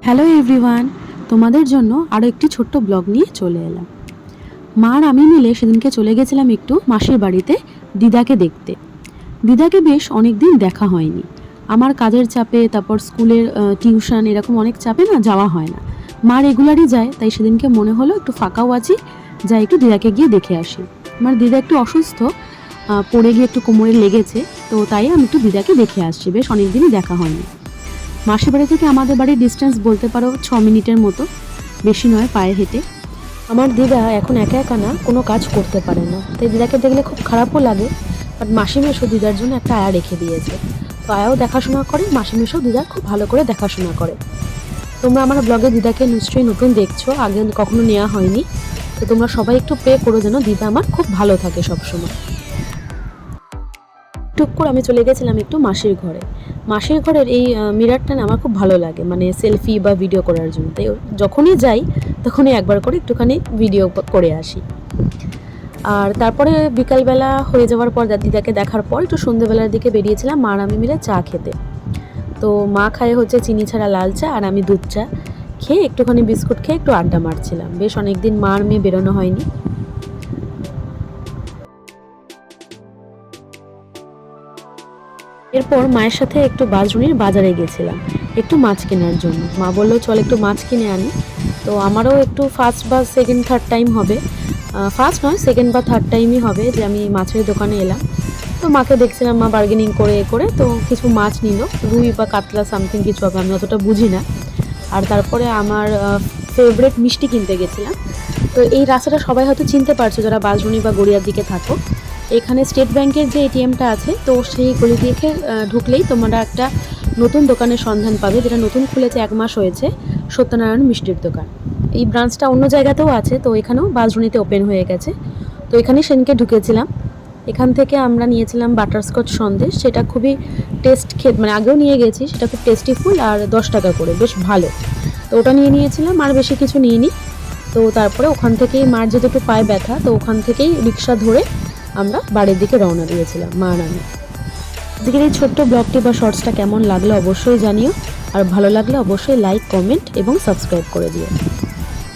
Hello everyone, তোমাদের জন্য আরও একটি ছোট্ট ব্লগ নিয়ে চলে এলাম। মা আর আমি মিলে সেদিনকে চলে গেছিলাম একটু মাসির বাড়িতে দিদাকে দেখতে। দিদাকে বেশ অনেক দিন দেখা হয়নি। আমার কাজের চাপে, তারপর স্কুলের টিউশন, এরকম অনেক চাপে না যাওয়া হয় না। মা রেগুলারই যায়, তাই সেদিনকে মনে হলো একটু ফাঁকাও আছি, যাই একটু দিদাকে গিয়ে দেখে আসি। আমার দিদা একটু অসুস্থ, পড়ে গিয়ে একটু কোমরে লেগেছে, তো তাই আমি একটু দিদাকে দেখে আসছি। বেশ অনেক দিনই দেখা হয়নি। মাসির বাড়ি থেকে আমাদের বাড়ির ডিস্টেন্স বলতে পারো 6 মিনিটের মতো, বেশি নয় পায়ে হেঁটে। আমার দিদা এখন একা একা না কোনো কাজ করতে পারে না, তাই দিদাকে দেখলে খুব খারাপও লাগে। বাট মাসি মেশো দিদার জন্য একটা আয়া রেখে দিয়েছে, তো আয়াও দেখাশোনা করে, মাসি মেশো দিদার খুব ভালো করে দেখাশোনা করে। তোমরা আমার ব্লগে দিদাকে নিশ্চয়ই নতুন দেখছো, আগে কখনো নেওয়া হয়নি, তো তোমরা সবাই একটু পে করো যেন দিদা আমার খুব ভালো থাকে সবসময়। টুক করে আমি চলে গেছিলাম একটু মাসির ঘরে। মাসির ঘরের এই মিরারটা না আমার খুব ভালো লাগে, মানে সেলফি বা ভিডিও করার জন্য। তাই যখনই যাই তখনই একবার করে একটুখানি ভিডিও করে আসি। আর তারপরে বিকালবেলা হয়ে যাওয়ার পর দিদাকে দেখার পর একটু সন্ধ্যেবেলার দিকে বেরিয়েছিলাম মা আর আমি মিলে চা খেতে। তো মা খায় হচ্ছে চিনি ছাড়া লাল চা, আর আমি দুধ চা খেয়ে একটুখানি বিস্কুট খেয়ে একটু আড্ডা মারছিলাম। বেশ অনেকদিন মা আর মেয়ে বেরোনো হয়নি। এরপর মায়ের সাথে একটু বাঁশদ্রোণীর বাজারে গেছিলাম একটু মাছ কেনার জন্য। মা বললো চল একটু মাছ কিনে আনি। তো আমারও একটু ফার্স্ট বা সেকেন্ড থার্ড টাইম হবে, ফার্স্ট নয় সেকেন্ড বা থার্ড টাইমই হবে যে আমি মাছের দোকানে এলাম। তো মাকে দেখছিলাম মা বার্গেনিং করে করে তো কিছু মাছ নিল, রুই বা কাতলা সামথিং কিছু হবে, আমি অতটা বুঝি না। আর তারপরে আমার ফেভারিট মিষ্টি কিনতে গেছিলাম। তো এই রাস্তাটা সবাই হয়তো চিনতে পারছো যারা বাঁশদ্রোণী বা গড়িয়ার দিকে থাকো। এখানে স্টেট ব্যাংকের যে এটিএমটা আছে, তো সেই গলি দিকে ঢুকলেই তোমরা একটা নতুন দোকানের সন্ধান পাবে, যেটা নতুন খুলেছে, 1 মাস হয়েছে, সত্যনারায়ণ মিষ্টির দোকান। এই ব্রাঞ্চটা অন্য জায়গাতেও আছে, তো এখানেও বাঁশদ্রোণীতে ওপেন হয়ে গেছে। তো এখানে সেদিনকে ঢুকেছিলাম। এখান থেকে আমরা নিয়েছিলাম বাটারস্কচ সন্দেশ, সেটা খুবই টেস্ট মানে আগেও নিয়ে গেছি, সেটা খুব টেস্টিফুল আর 10 টাকা করে, বেশ ভালো। তো ওটা নিয়েছিলাম, আর বেশি কিছু নিইনি। তো তারপরে ওখান থেকেই মার যেহেতু একটু পায়ে ব্যথা, তো ওখান থেকেই রিক্সা ধরে আমরা বাড়ির দিকে রওনা দিয়েছিলাম মা আর আমি। আজকের এই ছোট্ট ব্লগটি বা শর্টসটা কেমন লাগলো অবশ্যই জানিও, আর ভালো লাগলে অবশ্যই লাইক, কমেন্ট এবং সাবস্ক্রাইব করে দিও।